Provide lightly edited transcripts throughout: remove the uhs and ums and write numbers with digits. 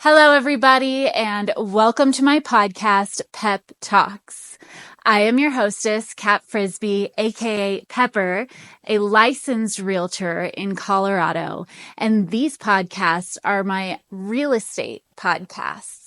Hello, everybody, and welcome to my podcast, Pep Talks. I am your hostess, Cat Frisby, aka Pepper, a licensed realtor in Colorado, and these podcasts are my real estate podcasts.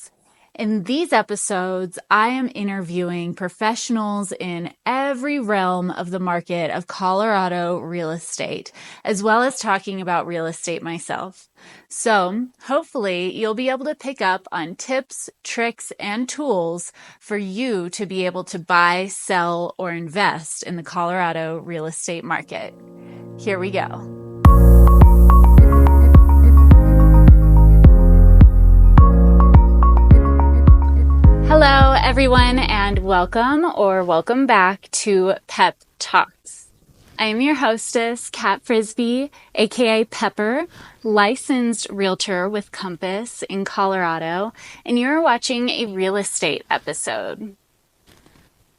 In these episodes, I am interviewing professionals in every realm of the market of Colorado real estate, as well as talking about real estate myself. So hopefully you'll be able to pick up on tips, tricks, and tools for you to be able to buy, sell, or invest in the Colorado real estate market. Here we go. Hello, everyone, and welcome back to Pep Talks. I am your hostess, Cat Frisby, aka Pepper, licensed realtor with Compass in Colorado, and you're watching a real estate episode.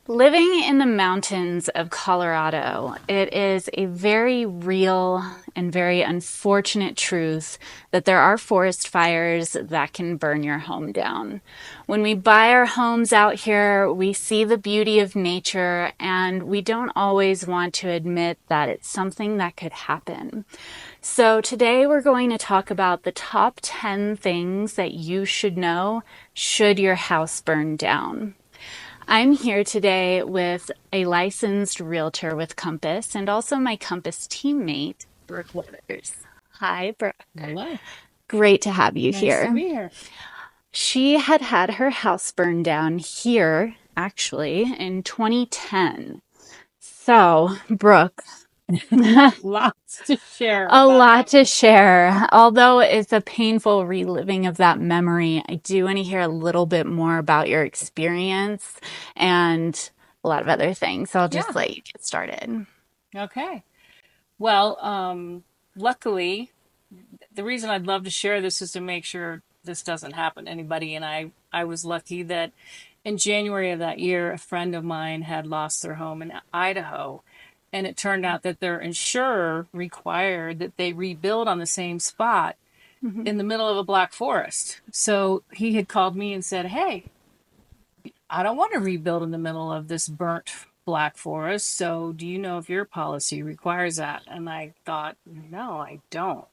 Living in the mountains of Colorado, it is a very real and very unfortunate truth that there are forest fires that can burn your home down. When we buy our homes out here, we see the beauty of nature, and we don't always want to admit that it's something that could happen. So today we're going to talk about the top 10 things that you should know should your house burn down. I'm here today with a licensed realtor with Compass and also my Compass teammate, Brooke Weathers. Hi, Brooke. Hello. Great to have you Nice here. to be here. She had her house burned down here, actually, in 2010. So, Brooke, Lots to share. a lot to share. Although it's a painful reliving of that memory, I do want to hear a little bit more about your experience and a lot of other things. So I'll just let you get started. Okay. Well, luckily, the reason I'd love to share this is to make sure this doesn't happen to anybody. And I was lucky that in January of that year, a friend of mine had lost their home in Idaho. And it turned out that their insurer required that they rebuild on the same spot in the middle of a black forest. So he had called me and said, "Hey, I don't want to rebuild in the middle of this burnt black forest. So do you know if your policy requires that?" And I thought, no, I don't.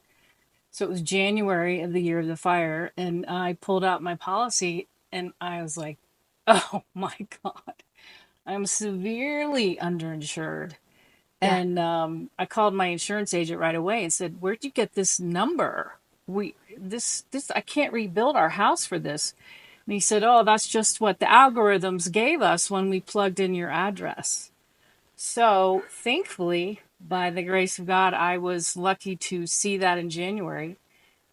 So it was January of the year of the fire. And I pulled out my policy and I was like, oh my God, I'm severely underinsured. Yeah. And I called my insurance agent right away and said, "Where'd you get this number? I can't rebuild our house for this." And he said, "Oh, that's just what the algorithms gave us when we plugged in your address." So thankfully, by the grace of God, I was lucky to see that in January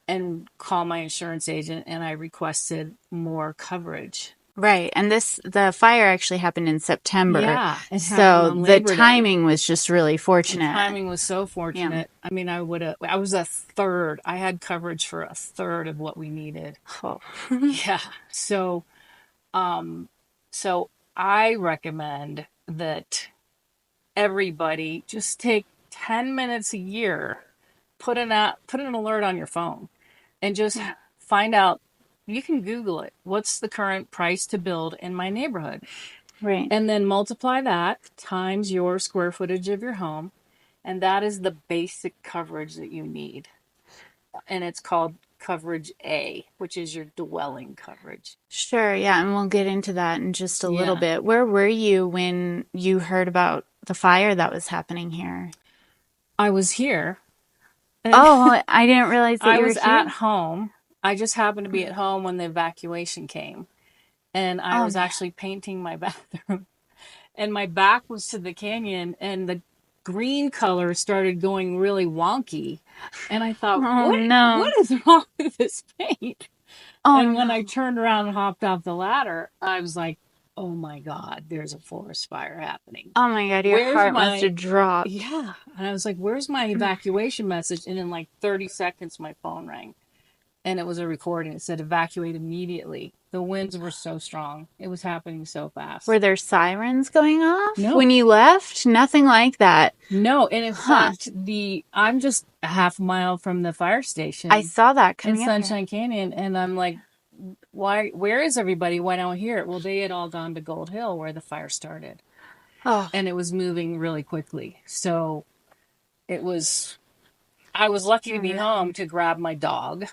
and call my insurance agent, and I requested more coverage. Right. And the fire actually happened in September. Yeah, it So happened on the Labor Day. timing was just really The fortunate. timing was so fortunate. I mean, I was a third. I had coverage for a third of what we needed. Oh. Yeah. So I recommend that everybody just take 10 minutes a year, put an alert on your phone, and just find out. You can Google it. What's the current price to build in my neighborhood? Right. And then multiply that times your square footage of your home. And that is the basic coverage that you need. And it's called coverage A, which is your dwelling coverage. Sure. Yeah. And we'll get into that in just a little Yeah. bit. Where were you when you heard about the fire that was happening here? I was here. Oh, I didn't realize that I you were was here. at home. I just happened to be at home when the evacuation came. And I was actually painting my bathroom. And my back was to the canyon, and the green color started going really wonky. And I thought, what is wrong with this paint? And when I turned around and hopped off the ladder, I was like, oh my God, there's a forest fire happening. Oh my God, your heart must have dropped. Yeah. And I was like, where's my evacuation message? And in like 30 seconds, my phone rang. And it was a recording. It said evacuate immediately. The winds were so strong. It was happening so fast. Were there sirens going off No. when you left? Nothing like that. No. And in fact, I'm just a half mile from the fire station. I saw that in coming up here. Sunshine Canyon. And I'm like, where is everybody? Why don't I hear it? Well, they had all gone to Gold Hill where the fire started, Oh, and it was moving really quickly. So it was, I was lucky to be home to grab my dog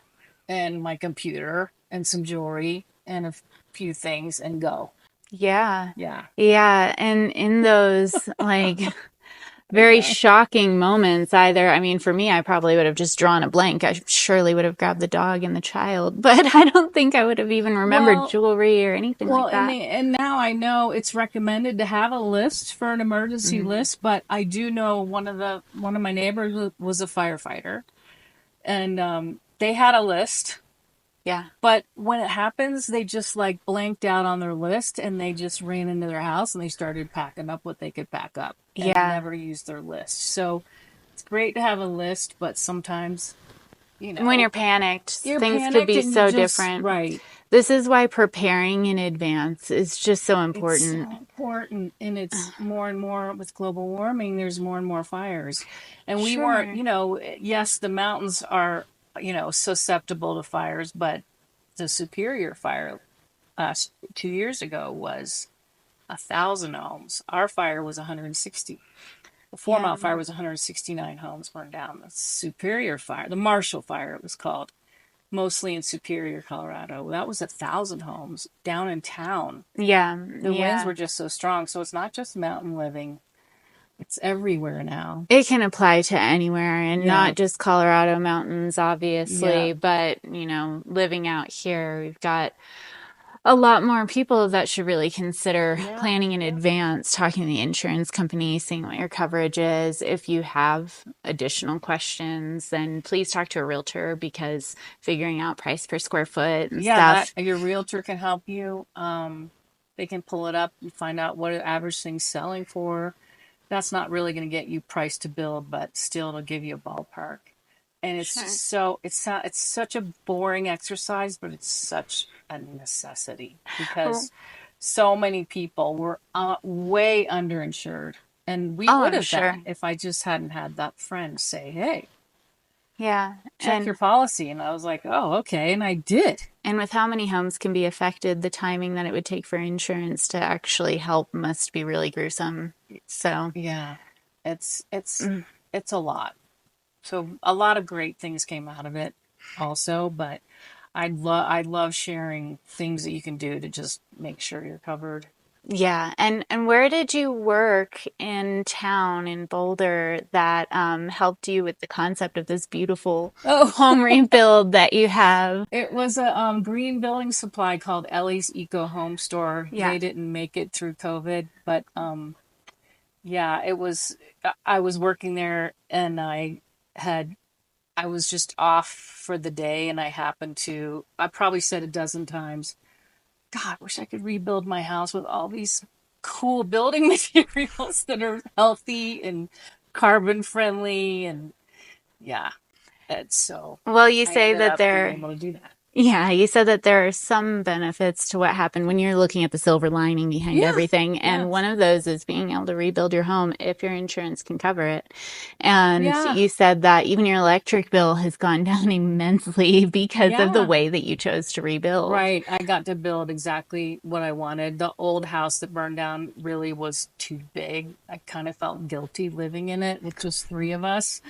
and my computer and some jewelry and a few things and go. yeah. Yeah. Yeah. And in those like I very know. shocking moments, either, I mean, for me, I probably would have just drawn a blank. I surely would have grabbed the dog and the child, but I don't think I would have even remembered Well, jewelry or anything well, like and that. they, and now I know it's recommended to have a list for an emergency Mhm. list, but I do know one of my neighbors was a firefighter, and they had a list. Yeah. But when it happens, they just like blanked out on their list and they just ran into their house and they started packing up what they could pack up and Yeah. never used their list. So it's great to have a list, but sometimes, you When know, you're panicked, you're things could panicked be and you so just, different. right. This is why preparing in advance is just so It's so important. important. And it's more and more with global warming, there's more and more fires. And we weren't, Sure. yes, the mountains are, susceptible to fires, but the Superior fire 2 years ago was 1,000 homes. Our fire was 160. The Four Yeah. Mile fire was 169 homes burned down. The Superior fire, the Marshall fire, it was called, mostly in Superior, Colorado. That was 1,000 homes down in town. Yeah. The winds Yeah. were just so strong. So it's not just mountain living; it's everywhere now. It can apply to anywhere and Yeah, not just Colorado mountains, yeah, obviously, but, living out here, we've got a lot more people that should really consider yeah, planning in advance, talking to the insurance company, seeing what your coverage is. If you have additional questions, then please talk to a realtor because figuring out price per square foot and yeah. That stuff. your realtor can help you. They can pull it up and find out what an average thing's selling for. That's not really going to get you price to build, but still it'll give you a ballpark. And it's Sure. just so it's such a boring exercise, but it's such a necessity Oh, because so many people were way underinsured, and we would I'm have sure. been if I just hadn't had that friend say, "Hey, Yeah. check your policy," and I was like, "Oh, okay," and I did. And with how many homes can be affected, the timing that it would take for insurance to actually help must be really gruesome. So, Yeah, it's it's mm, it's a lot. So a lot of great things came out of it also, but I love sharing things that you can do to just make sure you're covered. yeah. And where did you work in town in Boulder that helped you with the concept of this beautiful Oh, home rebuild that you have? it was a green building supply called Ellie's Eco Home Store. Yeah. They didn't make it through COVID, but yeah, it was. I was working there, and had I was just off for the day, and I happened to. I probably said a dozen times, God, I wish I could rebuild my house with all these cool building materials that are healthy and carbon friendly. And yeah, and so Well, you I say ended that up being there able to do that. Yeah, you said that there are some benefits to what happened when you're looking at the silver lining behind Yeah, everything. yeah, And one of those is being able to rebuild your home if your insurance can cover it. And yeah, you said that even your electric bill has gone down immensely because of the yeah. way that you chose to rebuild. Right. I got to build exactly what I wanted. The old house that burned down really was too big. I kind of felt guilty living in it with just three of us.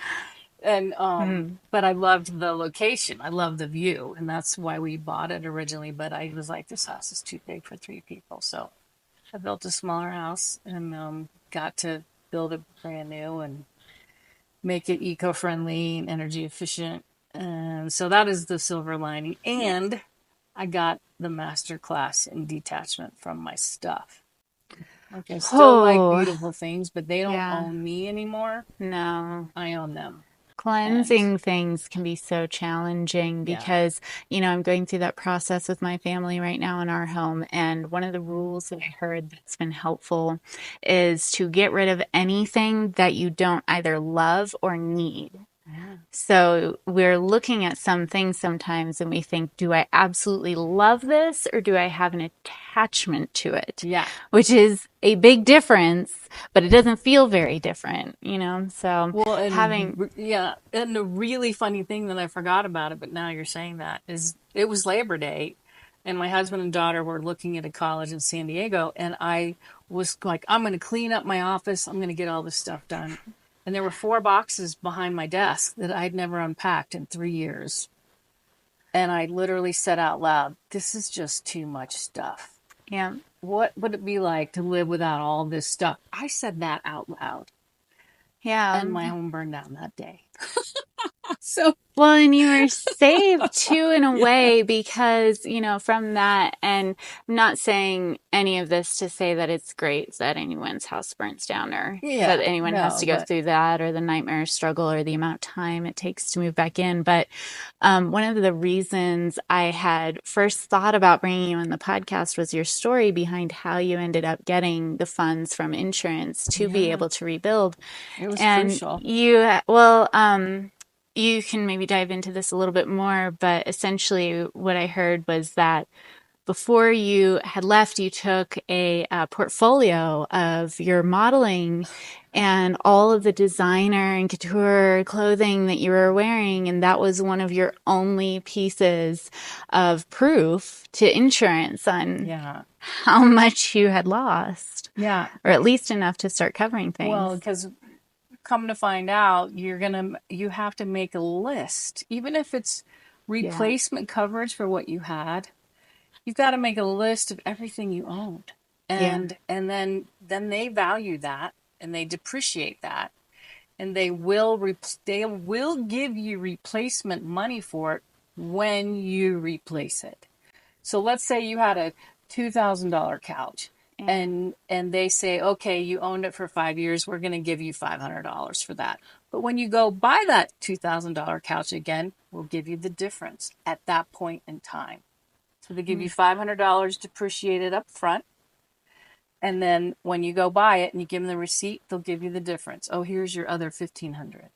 And Hmm. but I loved the location. I loved the view, and that's why we bought it originally. But I was like, this house is too big for three people, so I built a smaller house and got to build it brand new and make it eco-friendly and energy efficient. And so that is the silver lining. Yeah. And I got the master class in detachment from my stuff. Like I still like Oh, beautiful things, but they don't yeah. own me anymore. No. I own them. And Cleansing things can be so challenging yeah. because, I'm going through that process with my family right now in our home. And one of the rules that I heard that's been helpful is to get rid of anything that you don't either love or need. Yeah. So we're looking at some things sometimes and we think, do I absolutely love this or do I have an attachment to it? Yeah. Which is a big difference, but it doesn't feel very different. So Well, having, and the really funny thing that I forgot about it, but now you're saying that is it was Labor Day, and my husband and daughter were looking at a college in San Diego, and I was like, I'm going to clean up my office. I'm going to get all this stuff done. And there were 4 boxes behind my desk that I'd never unpacked in 3 years. And I literally said out loud, this is just too much stuff. Yeah. What would it be like to live without all this stuff? I said that out loud. Yeah. And my home burned down that day. So, well, and you were saved too in a way because, from that, and I'm not saying any of this to say that it's great that anyone's house burns down or that anyone has to go through that or the nightmare struggle or the amount of time it takes to move back in. But one of the reasons I had first thought about bringing you on the podcast was your story behind how you ended up getting the funds from insurance to be able to rebuild. It was crucial. You can maybe dive into this a little bit more, but essentially what I heard was that before you had left, you took a portfolio of your modeling and all of the designer and couture clothing that you were wearing, and that was one of your only pieces of proof to insurance on how much you had lost. Yeah. Or at least enough to start covering things. Well, because come to find out, you have to make a list, even if it's replacement coverage for what you had. You've got to make a list of everything you owned, and then they value that and they depreciate that, and they will give you replacement money for it when you replace it. So let's say you had a $2,000 couch. And they say, okay, you owned it for 5 years. We're going to give you $500 for that. But when you go buy that $2,000 couch again, we'll give you the difference at that point in time. So they give you $500 depreciated up front. And then when you go buy it and you give them the receipt, they'll give you the difference. Oh, here's your other $1,500.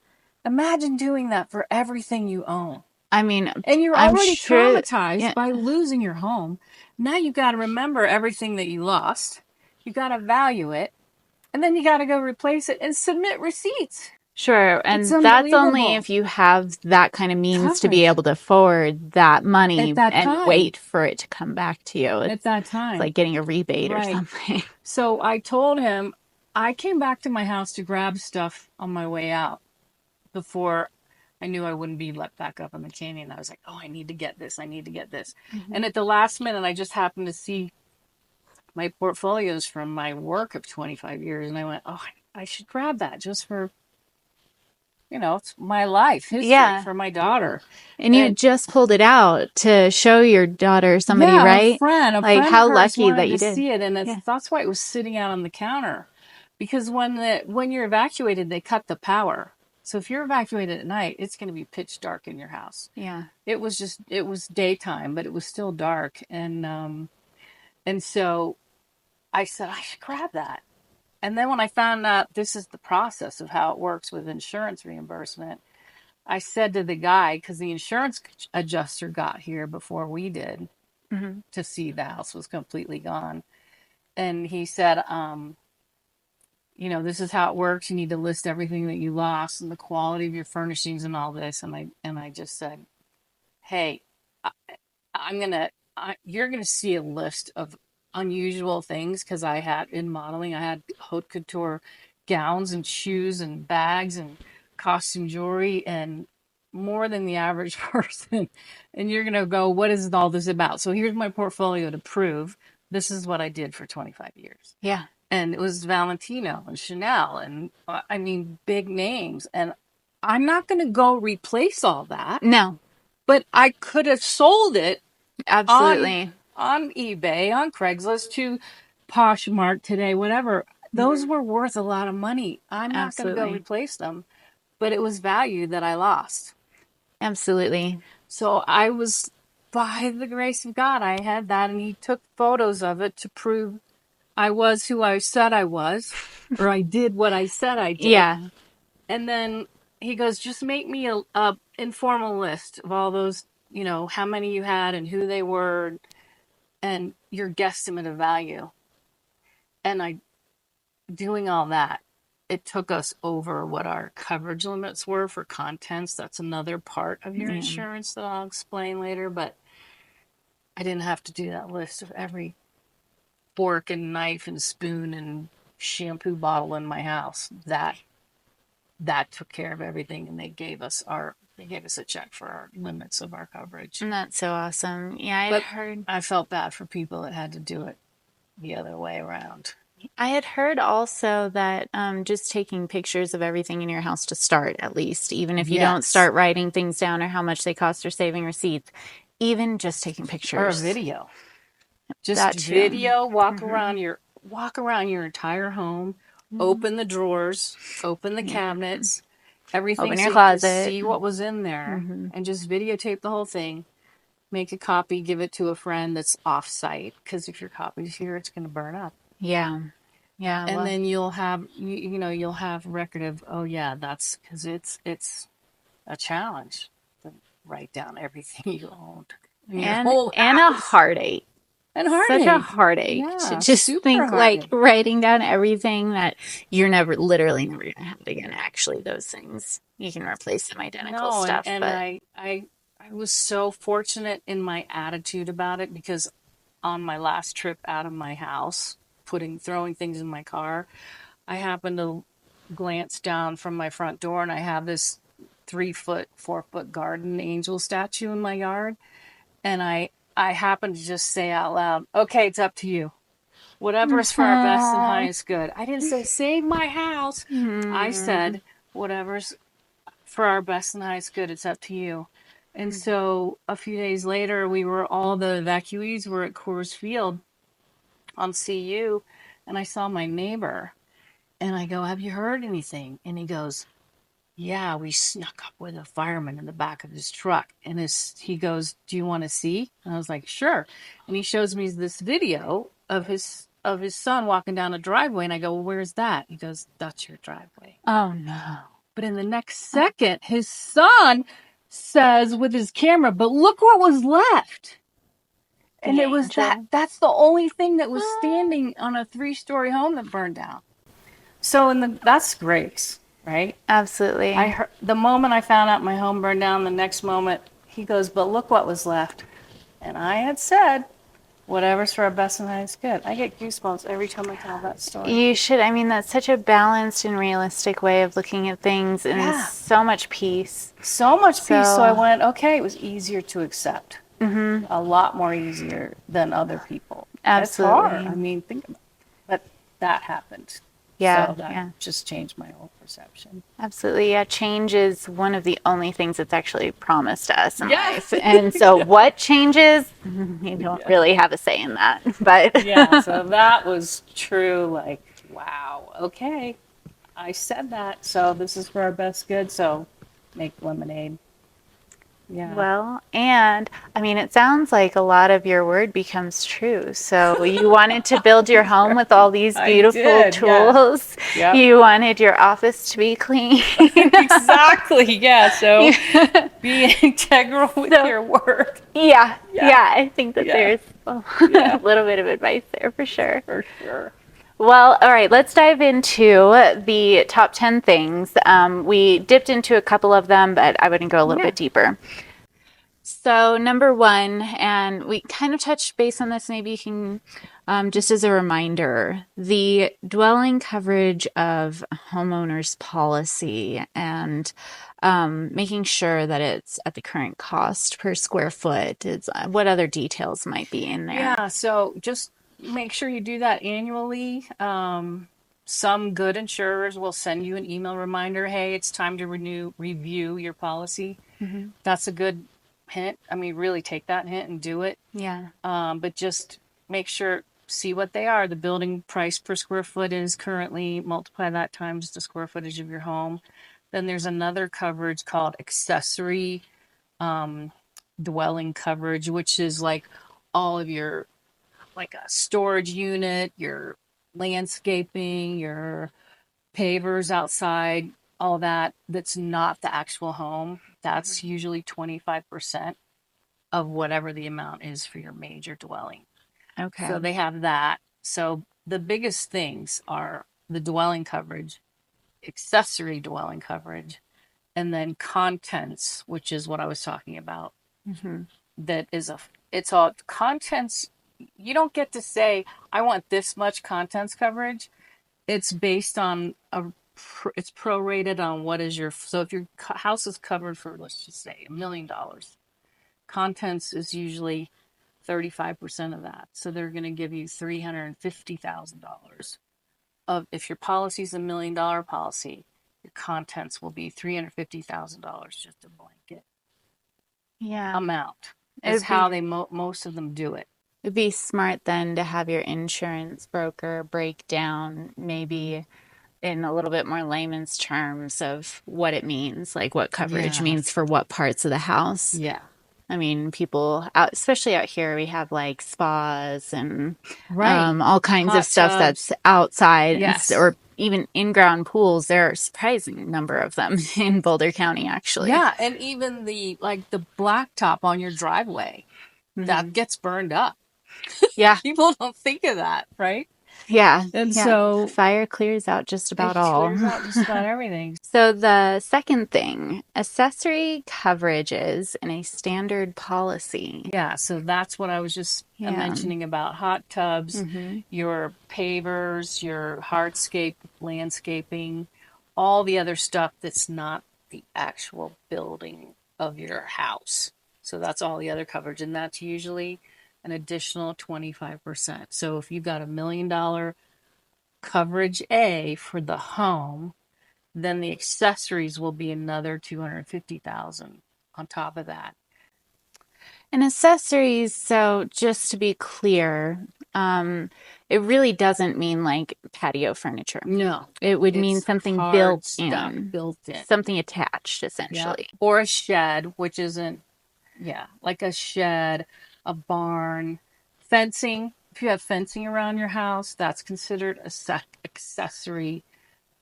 Imagine doing that for everything you own. I mean, and you're already traumatized by losing your home. Now you got to remember everything that you lost. You got to value it. And then you got to go replace it and submit receipts. Sure. And that's only if you have that kind of means to be able to forward that money and wait for it to come back to you. At that time. It's like getting a rebate or something. So I told him, I came back to my house to grab stuff on my way out before I knew I wouldn't be let back up in the canyon. I was like, oh, I need to get this. I need to get this. Mm-hmm. And at the last minute, I just happened to see my portfolios from my work of 25 years. And I went, oh, I should grab that just for, it's my life history for my daughter. And you just pulled it out to show your daughter somebody, right? A friend how lucky that you did. See it. And that's why it was sitting out on the counter. Because when you're evacuated, they cut the power. So if you're evacuated at night, it's going to be pitch dark in your house. Yeah. It was daytime, but it was still dark. And so I said, I should grab that. And then when I found out this is the process of how it works with insurance reimbursement, I said to the guy, because the insurance adjuster got here before we did to see the house was completely gone. And he said, this is how it works. You need to list everything that you lost and the quality of your furnishings and all this. And I just said, hey, you're going to see a list of unusual things, because I had haute couture gowns and shoes and bags and costume jewelry and more than the average person. And you're going to go, what is all this about? So here's my portfolio to prove this is what I did for 25 years. Yeah. And it was Valentino and Chanel and big names. And I'm not going to go replace all that. No. But I could have sold it. Absolutely. On eBay, on Craigslist, to Poshmark today, whatever. Those were worth a lot of money. I'm not going to go replace them. But it was value that I lost. Absolutely. So I was, by the grace of God, I had that. And he took photos of it to prove I was who I said I was, or I did what I said I did. Yeah. And then he goes, just make me a informal list of all those, how many you had and who they were and your guesstimate of value. And doing all that, it took us over what our coverage limits were for contents. That's another part of your insurance that I'll explain later. But I didn't have to do that list of every fork and knife and spoon and shampoo bottle in my house. That took care of everything, and they gave us a check for our limits of our coverage. And that's so awesome. Yeah, I'd But heard. I felt bad for people that had to do it the other way around. I had heard also that just taking pictures of everything in your house to start, at least, even if you don't Yes. start writing things down or how much they cost or saving receipts, even just taking Or a pictures. video. Just That too. video, walk around your entire home, open the drawers, open the cabinets, everything, Open so your you could closet. see what was in there, and just videotape the whole thing. Make a copy, give it to a friend that's off site, because if your copy's here, it's going to burn up. Yeah. Yeah. And Well, then you'll have you'll have record of, oh yeah, that's because it's a challenge to write down everything you owned in your whole and a house. heartache. And Such a heartache. heartache Yeah, to just super think like heartache. writing down everything that you're literally never going to have again. Actually, those things you can replace some identical No, stuff, and but I was so fortunate in my attitude about it, because on my last trip out of my house, throwing things in my car, I happened to glance down from my front door, and I have this 3 foot, 4 foot garden angel statue in my yard. And I happened to just say out loud, okay, it's up to you. Whatever is for our best and highest good. I didn't say save my house. I said whatever's for our best and highest good, it's up to you. And so a few days later, all the evacuees were at Coors Field on CU, and I saw my neighbor, and I go, have you heard anything? And he goes, yeah, we snuck up with a fireman in the back of his truck. And he goes, do you want to see? And I was like, sure. And he shows me this video of his son walking down a driveway. And I go, well, where's that? He goes, that's your driveway. oh no. But in the next second, his son says with his camera, but look what was left. And it was that's the only thing that was standing on a 3-story home that burned down. So that's grace, right? Absolutely. The moment I found out my home burned down, the next moment he goes, but look what was left. And I had said, whatever's for our best and highest good. I get goosebumps every time I tell that story. You should. I mean, that's such a balanced and realistic way of looking at things, and so much peace. So much peace. So I went, okay, it was easier to accept. A lot more easier than other people. Absolutely. It's hard. I mean, think about it. But that happened. Yeah. So that just changed my whole perception. Absolutely. Yeah. Change is one of the only things that's actually promised us in Yes. life. And so what changes, you don't really have a say in that. But Yeah, so that was true. Like, wow, okay. I said that. So this is for our best good. So make lemonade. Yeah. well, and I mean, it sounds like a lot of your word becomes true. So you wanted to build your home with all these I beautiful did, tools. Yep. You wanted your office to be clean. Exactly. Yeah. So be integral with your work. Yeah. I think that there's a Yeah. little bit of advice there for sure. For sure. Well, all right, let's dive into the top 10 things. We dipped into a couple of them, but I would go a little bit deeper. So, number one, and we kind of touched base on this, maybe you can, just as a reminder, the dwelling coverage of homeowners policy and making sure that it's at the current cost per square foot. What other details might be in there? Yeah. So just make sure you do that annually. Some good insurers will send you an email reminder. Hey, it's time to review your policy. That's a good hint. I mean, really take that hint and do it. Yeah. But just make sure, see what they are. The building price per square foot is currently, multiply that times the square footage of your home. Then there's another coverage called accessory dwelling coverage, which is like all of your, like a storage unit, your landscaping, your pavers outside, all that's not the actual home. That's usually 25% of whatever the amount is for your major dwelling. Okay. So they have that. So the biggest things are the dwelling coverage, accessory dwelling coverage, and then contents, which is what I was talking about. that is it's all contents. You don't get to say, I want this much contents coverage. It's based on it's prorated on what is so if your house is covered for, let's just say, $1 million, contents is usually 35% of that. So they're going to give you $350,000 of, if your policy is $1 million policy, your contents will be $350,000, just a blanket amount. Is how they most of them do it. It'd be smart then to have your insurance broker break down maybe in a little bit more layman's terms of what it means, like what coverage means for what parts of the house. Yeah. I mean, people out, especially out here, we have like spas and all kinds of stuff that's outside, or even in-ground pools. There are a surprising number of them in Boulder County, actually. Yeah, and even the blacktop on your driveway that gets burned up. Yeah, people don't think of that, right? Yeah. And so fire clears out just about all. Clears out just about everything. So the second thing, accessory coverages in a standard policy. Yeah, so that's what I was just mentioning about hot tubs, your pavers, your hardscape, landscaping, all the other stuff that's not the actual building of your house. So that's all the other coverage, and that's usually an additional 25%. So if you've got $1 million coverage A for the home, then the accessories will be another $250,000 on top of that. And accessories, so just to be clear, it really doesn't mean like patio furniture. No. It would mean something built in. Something attached, essentially. Yep. Or a shed, which isn't, like a shed, a barn, fencing. If you have fencing around your house, that's considered accessory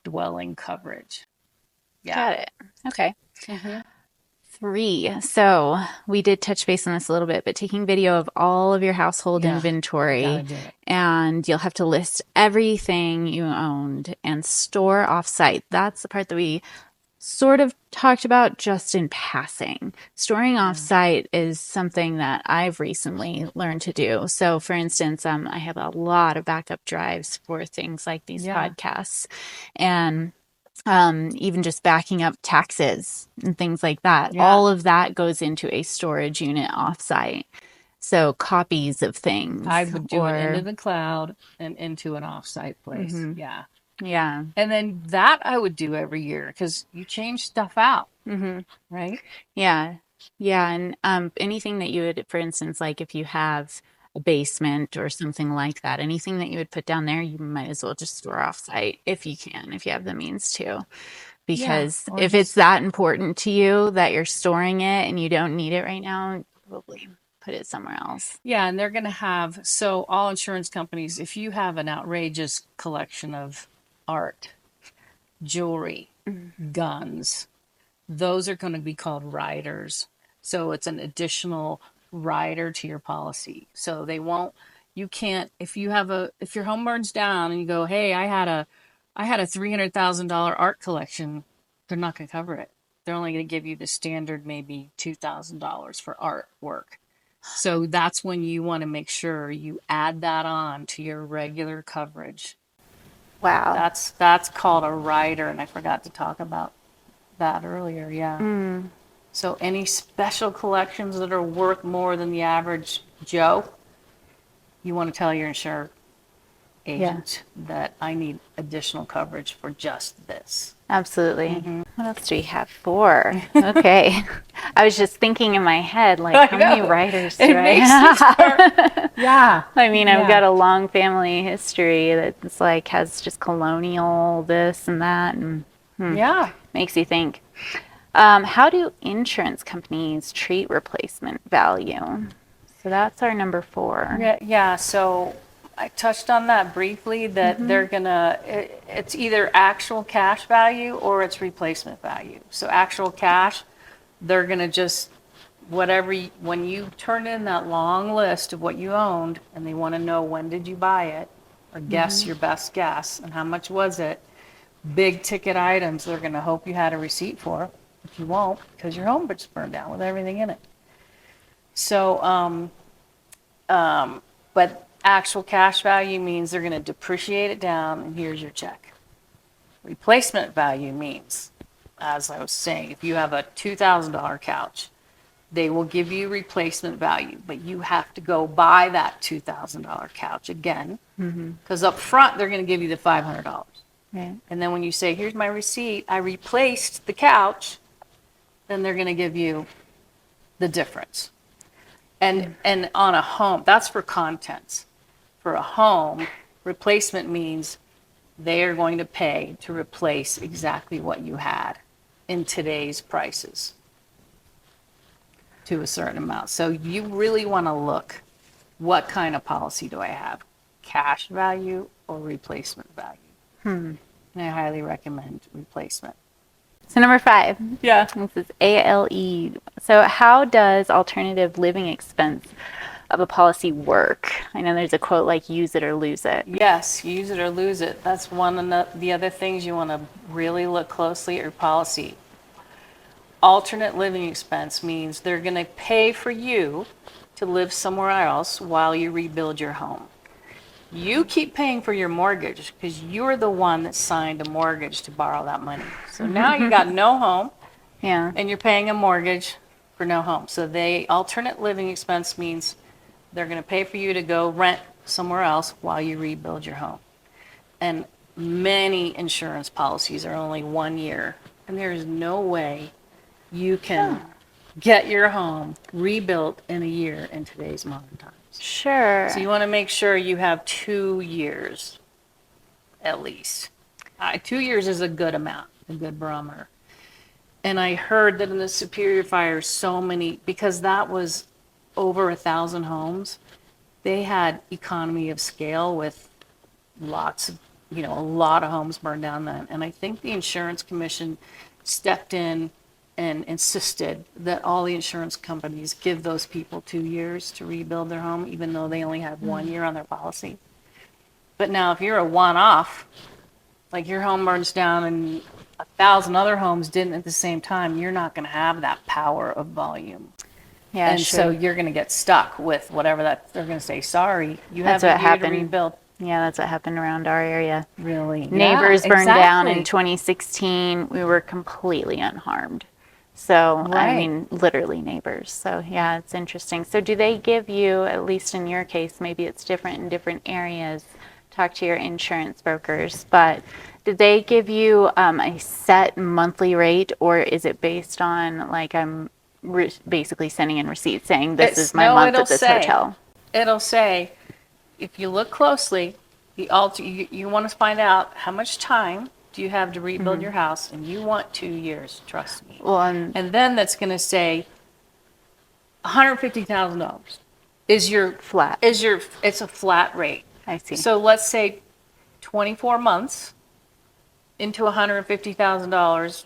dwelling coverage. Yeah. Got it. Okay. 3. So we did touch base on this a little bit, but taking video of all of your household inventory, and you'll have to list everything you owned and store offsite. That's the part that we sort of talked about just in passing. Storing offsite is something that I've recently learned to do. So for instance, I have a lot of backup drives for things like these podcasts, and even just backing up taxes and things like that. All of that goes into a storage unit offsite. So copies of things. I would do it into the cloud and into an offsite place. Yeah. And then that I would do every year because you change stuff out. Right? Yeah. And anything that you would, for instance, like if you have a basement or something like that, anything that you would put down there, you might as well just store offsite if you can, if you have the means to. Because if it's that important to you that you're storing it and you don't need it right now, probably put it somewhere else. Yeah, and they're going to have, so all insurance companies, if you have an outrageous collection of art, jewelry, guns, those are going to be called riders. So it's an additional rider to your policy. So they won't, you can't, if your home burns down and you go, hey, I had a $300,000 art collection, they're not going to cover it. They're only going to give you the standard maybe $2,000 for artwork. So that's when you want to make sure you add that on to your regular coverage. Wow. That's called a rider, and I forgot to talk about that earlier. Yeah. So any special collections that are worth more than the average Joe, you want to tell your insurer agent that I need additional coverage for just this. Absolutely. What else do we have? 4. Okay. I was just thinking in my head, like, how many writers do I have? I mean, I've got a long family history that's like has just colonial this and that, and makes you think. How do insurance companies treat replacement value? So that's our number 4. Yeah. So I touched on that briefly, that they're gonna, it's either actual cash value or it's replacement value. So actual cash, they're gonna just, when you turn in that long list of what you owned and they want to know when did you buy it, or guess your best guess and how much was it, big ticket items they're gonna hope you had a receipt for, but you won't because your home just burned down with everything in it. So, but actual cash value means they're going to depreciate it down, and here's your check. Replacement value means, as I was saying, if you have a $2,000 couch, they will give you replacement value, but you have to go buy that $2,000 couch again, because up front they're going to give you the $500. Right. And then when you say, here's my receipt, I replaced the couch, then they're going to give you the difference. And on a home, that's for contents. For a home, replacement means they are going to pay to replace exactly what you had in today's prices to a certain amount. So you really want to look, what kind of policy do I have? Cash value or replacement value? And I highly recommend replacement. So number 5. Yeah. This is ALE. So how does alternative living expense of a policy work? I know there's a quote like use it or lose it. Yes, use it or lose it. That's one of the other things you want to really look closely at your policy. Alternate living expense means they're going to pay for you to live somewhere else while you rebuild your home. You keep paying for your mortgage because you're the one that signed a mortgage to borrow that money. So now you got no home. Yeah. And you're paying a mortgage for no home. So alternate living expense means they're going to pay for you to go rent somewhere else while you rebuild your home. And many insurance policies are only 1 year. And there is no way you can get your home rebuilt in a year in today's modern times. Sure. So you want to make sure you have 2 years at least. 2 years is a good amount, a good barometer. And I heard that in the Superior Fire, because that was over 1,000 homes, they had economy of scale with a lot of homes burned down then. And I think the insurance commission stepped in and insisted that all the insurance companies give those people 2 years to rebuild their home, even though they only have 1 year on their policy. But now if you're a one-off, like your home burns down and 1,000 other homes didn't at the same time, you're not going to have that power of volume. Yeah, and sure. so you're going to get stuck with whatever they're going to say, sorry, you That's have what a year to happened. rebuild. Yeah, that's what happened around our area. Really? Neighbors Yeah, burned down exactly. in 2016. We were completely unharmed. So, I Right. mean, literally neighbors. So, yeah, it's interesting. So, do they give you, at least in your case, maybe it's different in different areas, talk to your insurance brokers, but did they give you a set monthly rate, or is it based on, like, I'm basically sending in receipts saying this is my month at this hotel? It'll say, if you look closely, you want to find out how much time do you have to rebuild your house, and you want 2 years, trust me. Well, And then that's going to say $150,000 is your flat. it's a flat rate. I see. So let's say 24 months into $150,000,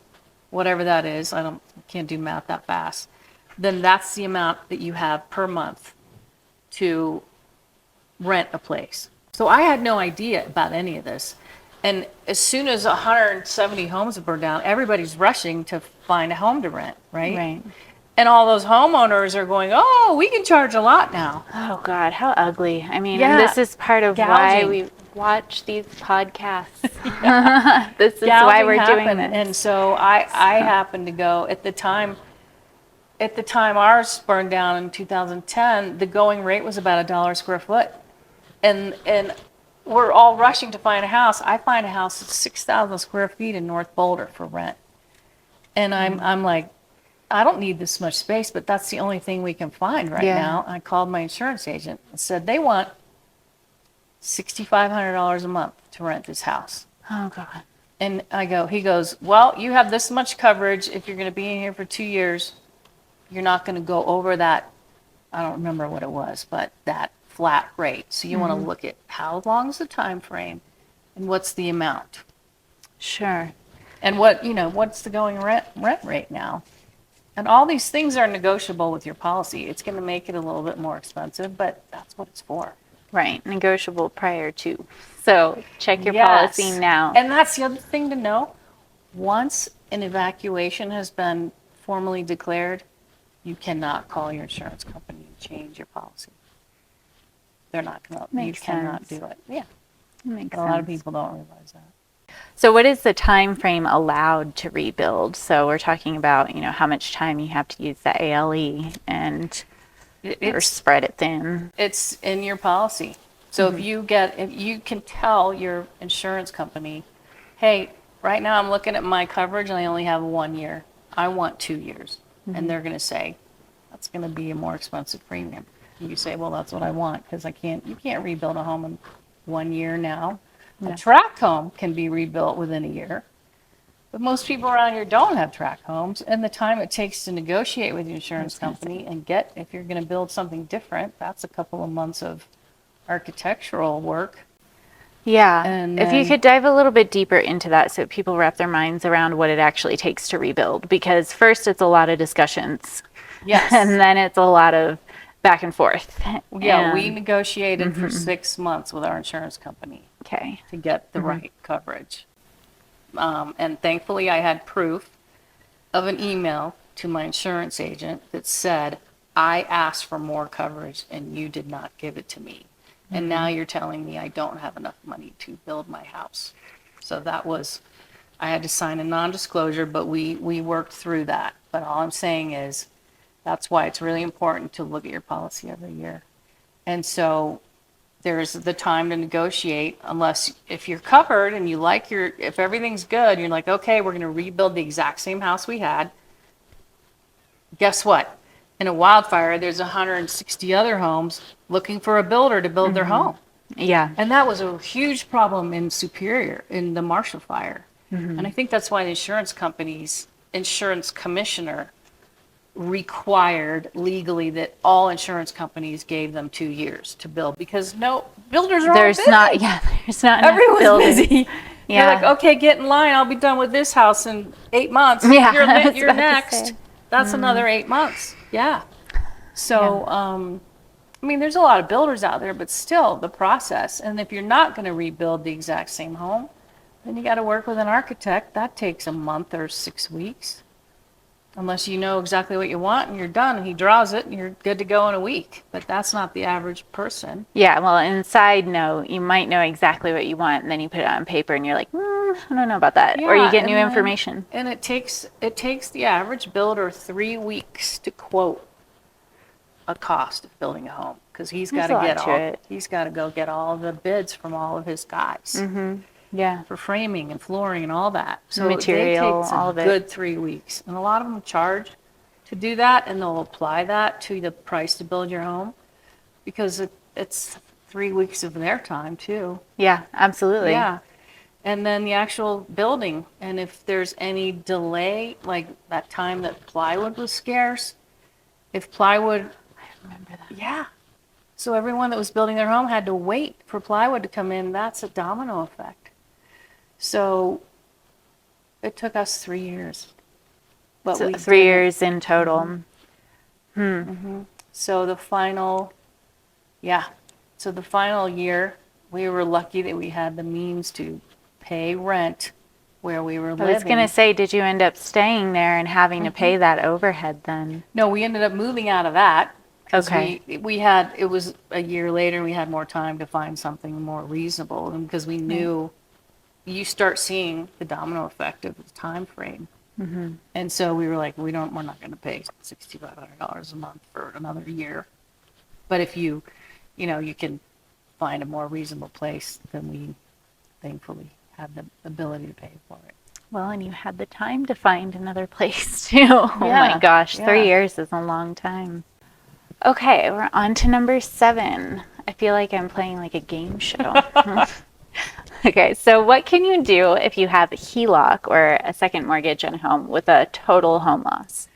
whatever that is. Can't do math that fast. Then that's the amount that you have per month to rent a place. So I had no idea about any of this. And as soon as 170 homes have burned down, everybody's rushing to find a home to rent, right? Right. And all those homeowners are going, oh, we can charge a lot now. Oh, God, how ugly. I mean, Yeah. and this is part of why Gouging. we watch these podcasts. This is why we're doing this. And so I happened to go at the time ours burned down in 2010, the going rate was about $1 a square foot. And we're all rushing to find a house. I find a house that's 6,000 square feet in North Boulder for rent. And I'm like, I don't need this much space, but that's the only thing we can find right now. I called my insurance agent and said they want $6,500 a month to rent this house. Oh, God. And he goes, well, you have this much coverage. If you're going to be in here for 2 years, you're not going to go over that. I don't remember what it was, but that flat rate. So you want to look at how long is the time frame and what's the amount. Sure. And what's the going rent rate now? And all these things are negotiable with your policy. It's going to make it a little bit more expensive, but that's what it's for. Right. Negotiable prior to. So check your Yes. policy now. And that's the other thing to know. Once an evacuation has been formally declared, you cannot call your insurance company and change your policy. They're not going to, you Makes cannot sense. do it. Yeah. Makes But a lot of sense. people don't realize that. So what is the time frame allowed to rebuild? So we're talking about, how much time you have to use the ALE and or spread it thin. It's in your policy. So if you can tell your insurance company, hey, right now I'm looking at my coverage and I only have 1 year. I want 2 years. And they're going to say, that's going to be a more expensive premium. And you say, well, that's what I want because you can't rebuild a home in 1 year now. A tract home can be rebuilt within a year. But most people around here don't have tract homes, and the time it takes to negotiate with the insurance company and get, if you're going to build something different, that's a couple of months of architectural work. Yeah. And If you could dive a little bit deeper into that so people wrap their minds around what it actually takes to rebuild, because first it's a lot of discussions. Yes. And then it's a lot of back and forth. Yeah, we negotiated for 6 months with our insurance company Okay. to get the right coverage. And thankfully, I had proof of an email to my insurance agent that said, I asked for more coverage and you did not give it to me. And now you're telling me I don't have enough money to build my house. So I had to sign a non-disclosure, but we worked through that. But all I'm saying is, that's why it's really important to look at your policy every year. And so there's the time to negotiate, unless if you're covered and if everything's good, you're like, okay, we're going to rebuild the exact same house we had. Guess what? In a wildfire, there's 160 other homes looking for a builder to build their home. Yeah. And that was a huge problem in Superior in the Marshall Fire. And I think that's why the insurance commissioner required legally that all insurance companies gave them 2 years to build, because no builders are all busy. There's not enough Everyone's builders. busy. Yeah. You're like, okay, get in line. I'll be done with this house in 8 months. Yeah, I was You're about to next. say. That's another 8 months. Yeah. So, I mean, there's a lot of builders out there, but still the process. And if you're not going to rebuild the exact same home, then you got to work with an architect. That takes a month or 6 weeks. Unless you know exactly what you want and you're done and he draws it and you're good to go in a week. But that's not the average person. Yeah, well, inside, no, you might know exactly what you want, and then you put it on paper and you're like, I don't know about that. Or you get new information. And it takes the average builder 3 weeks to quote a cost of building a home, because he's got to go get all the bids from all of his guys. Yeah. For framing and flooring and all that. So material, it takes all a of it. good 3 weeks. And a lot of them charge to do that, and they'll apply that to the price to build your home, because it's 3 weeks of their time too. Yeah, absolutely. Yeah. And then the actual building. And if there's any delay, like that time that plywood was scarce, if plywood, I remember that. yeah. So everyone that was building their home had to wait for plywood to come in. That's a domino effect. So it took us 3 years. But So 3 years in total. So the final year, we were lucky that we had the means to pay rent where we were living. I was going to say, did you end up staying there and having to pay that overhead then? No, we ended up moving out of that. Okay. It was a year later, and we had more time to find something more reasonable, and because we knew you start seeing the domino effect of the time frame. And so we were like, we're not going to pay $6,500 a month for another year. But if you can find a more reasonable place, then we thankfully had the ability to pay for it. Well, and you had the time to find another place too. Oh my gosh, 3 years is a long time. Okay, we're on to number 7. I feel like I'm playing like a game show. Okay, so what can you do if you have a HELOC or a second mortgage on a home with a total home loss?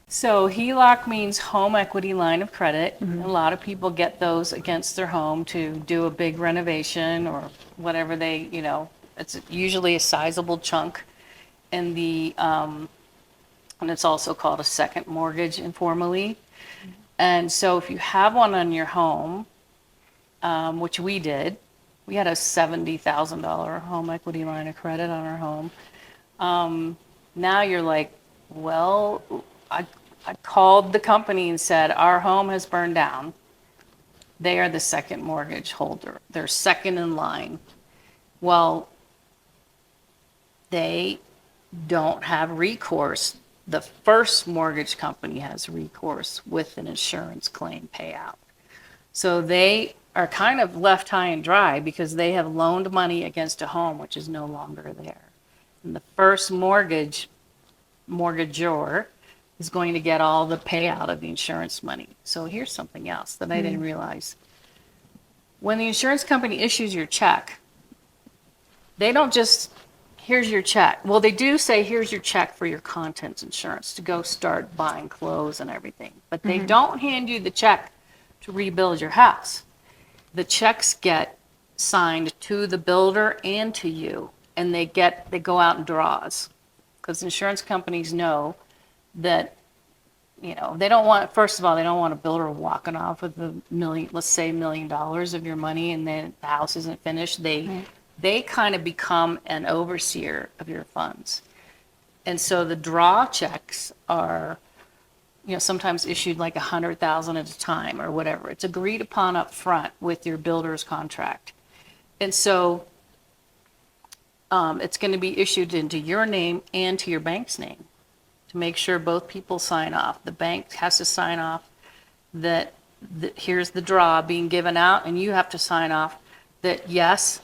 So HELOC means home equity line of credit. A lot of people get those against their home to do a big renovation or whatever it's usually a sizable chunk. And and it's also called a second mortgage informally. And so if you have one on your home, which we did, we had a $70,000 home equity line of credit on our home. Now you're like, well, I called the company and said, our home has burned down. They are the second mortgage holder. They're second in line. Well, they don't have recourse. The first mortgage company has recourse with an insurance claim payout. So they are kind of left high and dry because they have loaned money against a home which is no longer there. And the first mortgagor is going to get all the payout of the insurance money. So here's something else that I didn't realize. When the insurance company issues your check, they don't just, here's your check. Well, they do say, here's your check for your contents insurance to go start buying clothes and everything. But they don't hand you the check to rebuild your house. The checks get signed to the builder and to you, and they go out in draws. Because insurance companies know that, they don't want, first of all, they don't want a builder walking off with let's say $1 million of your money and then the house isn't finished. They kind of become an overseer of your funds. And so the draw checks are, sometimes issued like $100,000 at a time or whatever. It's agreed upon up front with your builder's contract. And so it's going to be issued into your name and to your bank's name to make sure both people sign off. The bank has to sign off that here's the draw being given out, and you have to sign off that, yes,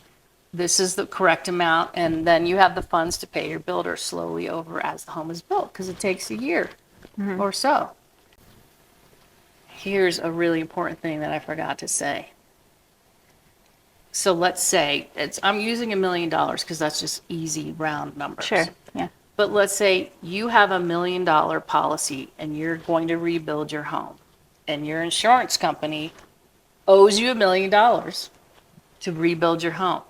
this is the correct amount, and then you have the funds to pay your builder slowly over as the home is built, because it takes a year or so. Here's a really important thing that I forgot to say. So let's say I'm using $1 million because that's just easy round numbers. Sure. Yeah. But let's say you have $1 million policy and you're going to rebuild your home, and your insurance company owes you $1 million to rebuild your home.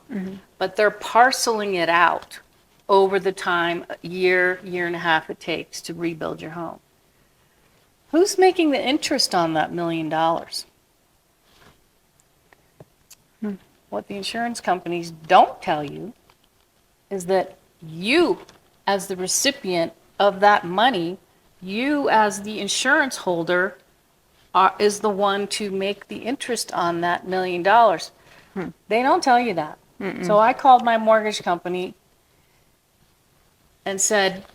But they're parceling it out over the time, year and a half it takes to rebuild your home. Who's making the interest on that $1 million? What the insurance companies don't tell you is that you, as the recipient of that money, you as the insurance holder is the one to make the interest on that $1 million. They don't tell you that. So I called my mortgage company and said,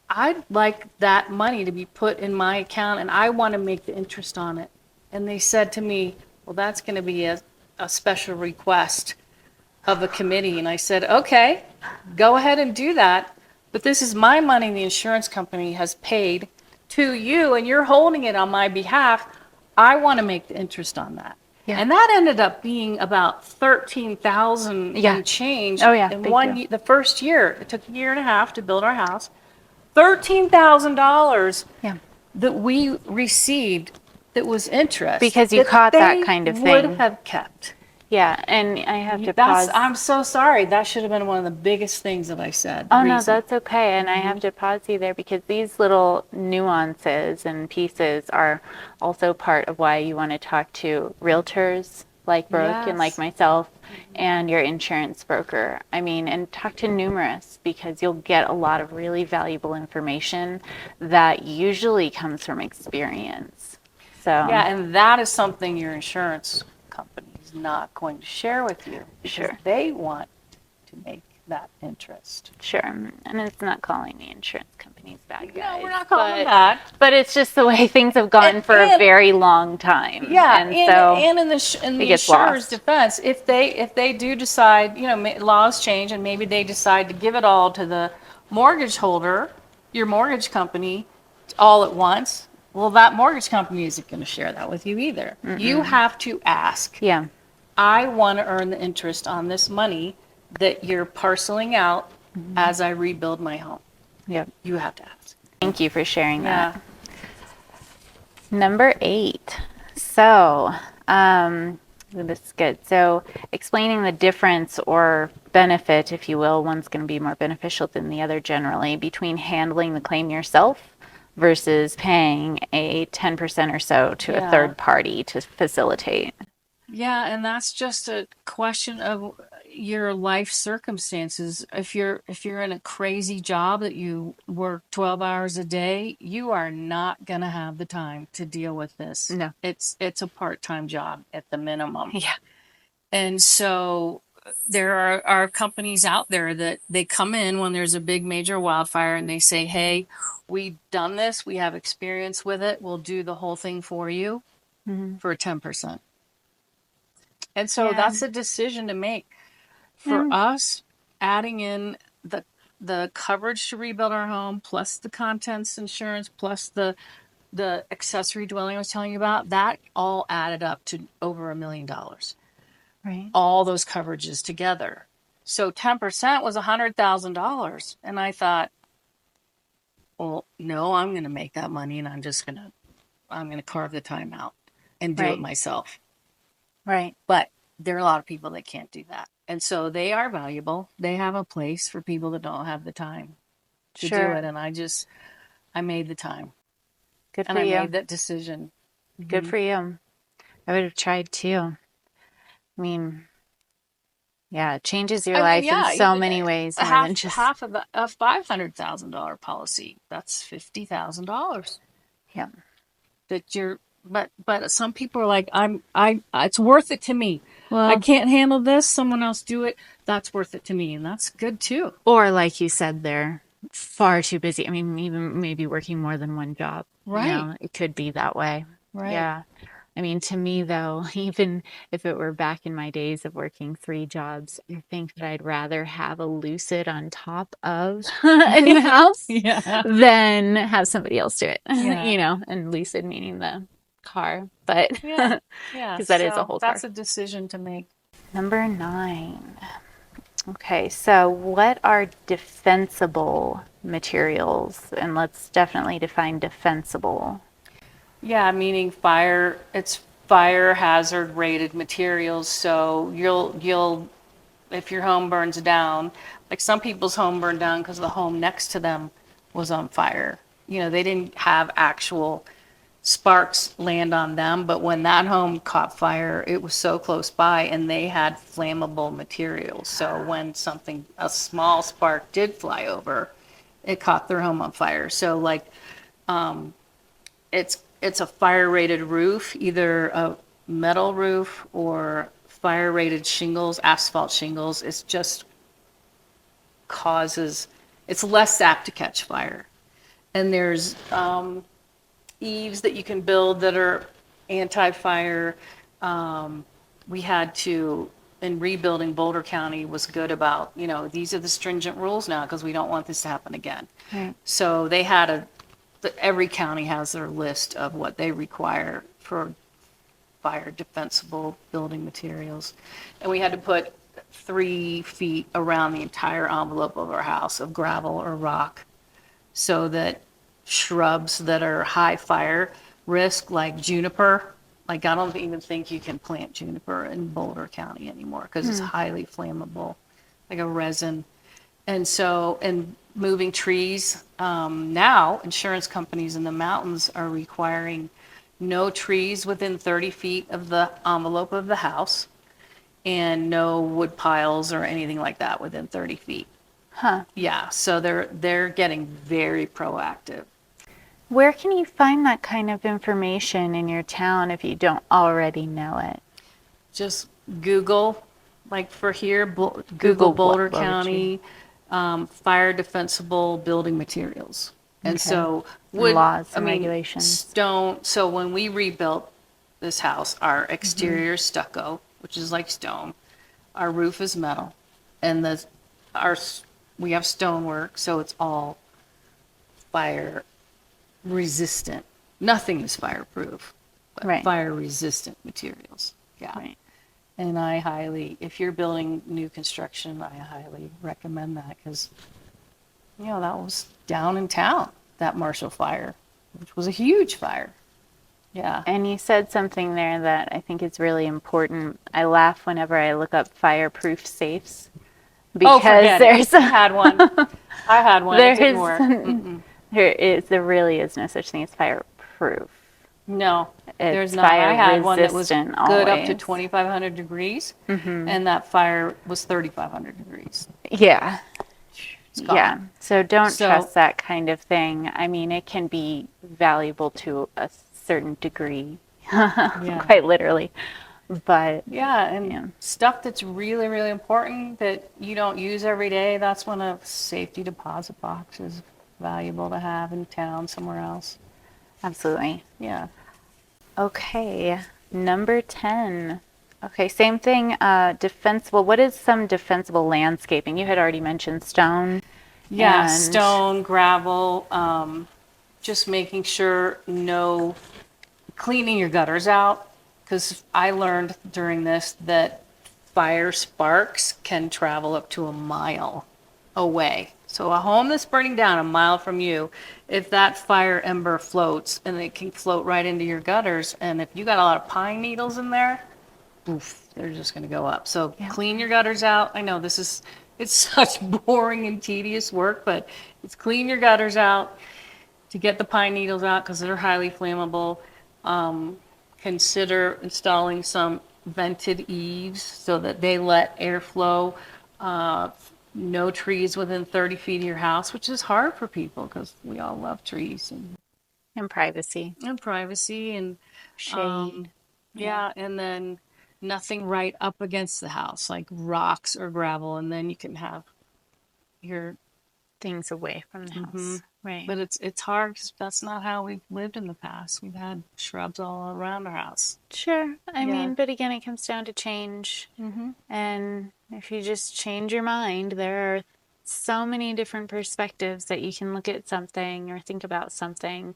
I'd like that money to be put in my account and I want to make the interest on it. And they said to me, well, that's going to be a special request of a committee. And I said, okay, go ahead and do that. But this is my money the insurance company has paid to you, and you're holding it on my behalf. I want to make the interest on that. Yeah. And that ended up being about $13,000 and change. Oh, yeah. In the first year. It took a year and a half to build our house. $13,000 that we received that was interest. Because you caught that kind of thing. Would have kept. Yeah, and I have to pause. I'm so sorry. That should have been one of the biggest things that I said. Oh, no, that's okay. And I have to pause you there because these little nuances and pieces are also part of why you want to talk to realtors like Brooke and like myself and your insurance broker. I mean, and talk to numerous, because you'll get a lot of really valuable information that usually comes from experience. So yeah, and that is something your insurance company is not going to share with you. Sure. They want to make that interest. Sure. And it's not calling the insurance companies bad guys. No, we're not calling them that. But it's just the way things have gone for a very long time. Yeah, and so in the insurer's defense, if they do decide, laws change and maybe they decide to give it all to the mortgage holder, your mortgage company, all at once, well, that mortgage company isn't going to share that with you either. You have to ask. Yeah. I want to earn the interest on this money that you're parceling out as I rebuild my home. Yep. You have to ask. Thank you for sharing that. Number 8. So, this is good. So, explaining the difference or benefit, if you will, one's going to be more beneficial than the other generally, between handling the claim yourself versus paying a 10% or so to a third party to facilitate. Yeah, and that's just a question of, your life circumstances. If you're in a crazy job that you work 12 hours a day, you are not going to have the time to deal with this. No. It's a part-time job at the minimum. Yeah. And so there are companies out there that they come in when there's a big major wildfire and they say, hey, we've done this, we have experience with it, we'll do the whole thing for you for 10%. And so that's a decision to make. For us, adding in the coverage to rebuild our home, plus the contents insurance, plus the accessory dwelling I was telling you about, that all added up to over $1 million. Right. All those coverages together. So 10% was $100,000. And I thought, well, no, I'm going to make that money and I'm going to carve the time out and do it myself. Right. But there are a lot of people that can't do that. And so they are valuable. They have a place for people that don't have the time to do it. And I made the time. Good for you. you. I made that decision. Good for you. I would have tried too. I mean, yeah, it changes your life in so many ways. Half of a $500,000 policy, that's $50,000. Yeah. But some people are like, it's worth it to me. Well, I can't handle this. Someone else do it. That's worth it to me. And that's good too. Or like you said, they're far too busy. I mean, even maybe working more than one job. Right. You know, it could be that way. Right. Yeah. I mean, to me, though, even if it were back in my days of working 3 jobs, I think that I'd rather have a Lucid on top of a new house than have somebody else do it, you know, and Lucid meaning the car. But because that is a whole car. That's a decision to make. Number 9. Okay, so what are defensible materials? And let's definitely define defensible. Yeah, meaning it's fire hazard rated materials. So you'll if your home burns down, like some people's home burned down because the home next to them was on fire. You know, they didn't have actual sparks land on them, but when that home caught fire, it was so close by and they had flammable materials. So when a small spark did fly over, it caught their home on fire. So like, it's a fire rated roof, either a metal roof or fire rated shingles, asphalt shingles. It's just it's less apt to catch fire. And there's eaves that you can build that are anti-fire. We had to, in rebuilding, Boulder County was good about, you know, these are the stringent rules now because we don't want this to happen again. Right. So they had every county has their list of what they require for fire defensible building materials. And we had to put 3 feet around the entire envelope of our house of gravel or rock so that shrubs that are high fire risk, like juniper, like I don't even think you can plant juniper in Boulder County anymore because it's highly flammable, like a resin. And so, moving trees, now insurance companies in the mountains are requiring no trees within 30 feet of the envelope of the house and no wood piles or anything like that within 30 feet. Huh. Yeah, so they're getting very proactive. Where can you find that kind of information in your town if you don't already know it? Just Google, like for here, Google Boulder County fire defensible building materials. And so laws and regulations. Stone. So when we rebuilt this house, our exterior is stucco, which is like stone. Our roof is metal, and we have stonework, so it's all fire resistant. Nothing is fireproof, but fire resistant materials. Yeah. Right. And if you're building new construction, I highly recommend that because, you know, that was down in town, that Marshall fire, which was a huge fire. Yeah. And you said something there that I think is really important. I laugh whenever I look up fireproof safes because I had one. I had one. It didn't work. There really is no such thing as fireproof. No, there's It's not. I fire had one that was resistant good up to always. 2,500 degrees, and that fire was 3,500 degrees. Yeah. It's Yeah. gone. So don't So, trust that kind of thing. I mean, it can be valuable to a certain degree, yeah. quite literally. But Yeah, and yeah, stuff that's really, really important that you don't use every day, that's when a safety deposit box is valuable to have in town somewhere else. absolutely. Yeah. Okay. Number 10. Okay, same thing. Defensible. What is some defensible landscaping? You had already mentioned stone Yeah, and stone, gravel, just making sure no cleaning your gutters out, because I learned during this that fire sparks can travel up to a mile away. So a home that's burning down a mile from you, if that fire ember floats, and it can float right into your gutters, and if you got a lot of pine needles in there, poof, they're just going to go up. So yeah. clean your gutters out. I know it's such boring and tedious work, but it's clean your gutters out to get the pine needles out because they're highly flammable. Consider installing some vented eaves so that they let airflow. Uh, no trees within 30 feet of your house, which is hard for people because we all love trees And privacy, and privacy shade. yeah, and then nothing right up against the house like rocks or gravel, and then you can have your Things away from the house. Right. but it's hard because that's not how we've lived in the past. We've had shrubs all around our house. Sure. I Yeah. mean, but again, it comes down to change. And if you just change your mind, there are so many different perspectives that you can look at something or think about something.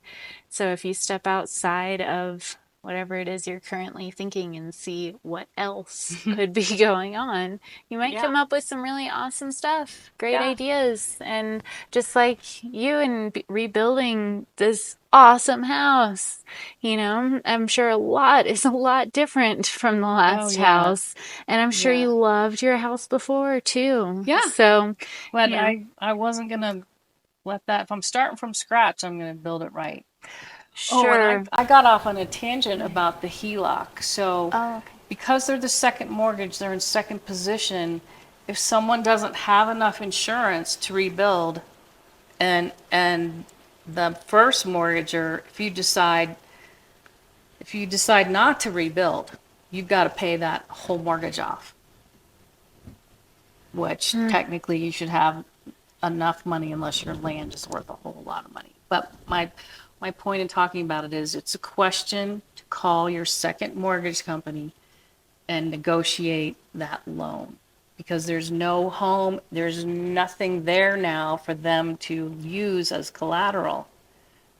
So if you step outside of whatever it is you're currently thinking and see what else could be going on, you might Yeah. come up with some really awesome stuff, great Yeah. ideas. And just like you in rebuilding this awesome house, I'm sure a lot is a lot different from the last yeah. house. And I'm sure Yeah. you loved your house before too. Yeah. So, But yeah. I wasn't gonna let that. If I'm starting from scratch, I'm gonna build it right. Oh, Sure. and I got off on a tangent about the HELOC. So, Oh, okay. because they're the second mortgage, they're in second position. If someone doesn't have enough insurance to rebuild, and the first mortgager, if you decide not to rebuild, you've got to pay that whole mortgage off, which technically you should have enough money unless your land is worth a whole lot of money. But my point in talking about it is it's a question to call your second mortgage company and negotiate that loan, because there's nothing there now for them to use as collateral.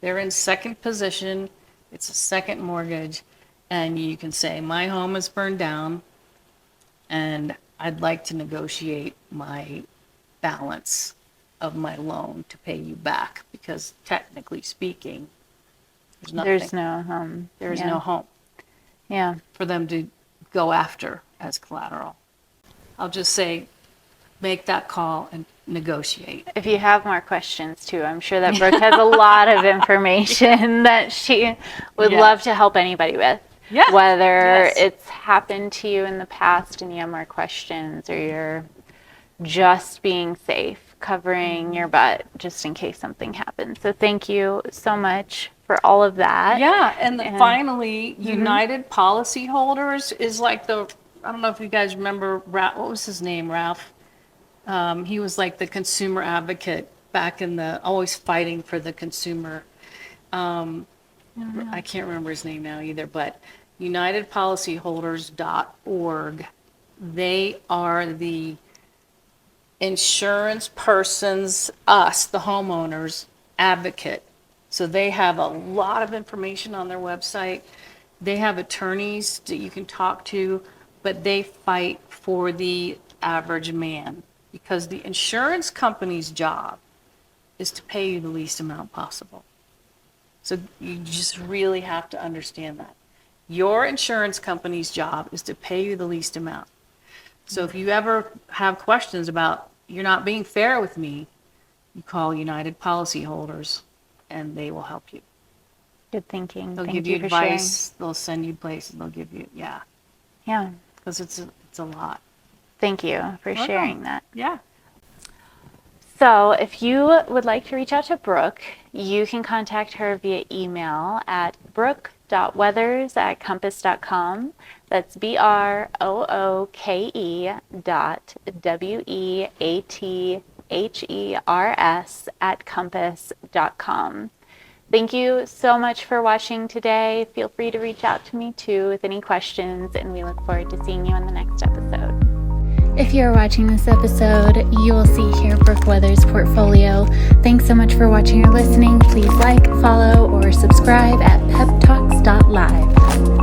They're in second position, it's a second mortgage, and you can say, my home is burned down, and I'd like to negotiate my balance of my loan to pay you back, because technically speaking, there's nothing. There's no home Yeah. for them to go after as collateral. I'll just say, make that call and negotiate. If you have more questions too, I'm sure that Brooke has a lot of information that she would love to help anybody with. Yeah. Whether Yes. it's happened to you in the past and you have more questions, or you're just being safe, covering your butt just in case something happens. So thank you so much for all of that. Yeah, and finally, United Policyholders is like I don't know if you guys remember, what was his name, Ralph? He was like the consumer advocate back in always fighting for the consumer. I can't remember his name now either, but UnitedPolicyholders.org. They are the insurance person's, us, the homeowners, advocate. So they have a lot of information on their website. They have attorneys that you can talk to, but they fight for the average man, because the insurance company's job is to pay you the least amount possible. So you just really have to understand that. Your insurance company's job is to pay you the least amount. So if you ever have questions about you're not being fair with me, you call United Policyholders and they will help you. Good thinking. They'll Thank give you you for sharing. advice. They'll send you places. They'll give you, yeah, Yeah. because it's a lot. Thank you for Welcome. sharing that. Yeah. So if you would like to reach out to Brooke, you can contact her via email at brooke.weathers@compass.com. That's BROOKEWEATHERS@compass.com. Thank you so much for watching today. Feel free to reach out to me too with any questions, and we look forward to seeing you in the next episode. If you're watching this episode, you will see here Brooke Weathers' portfolio. Thanks so much for watching or listening. Please like, follow, or subscribe at PepTalks.Live.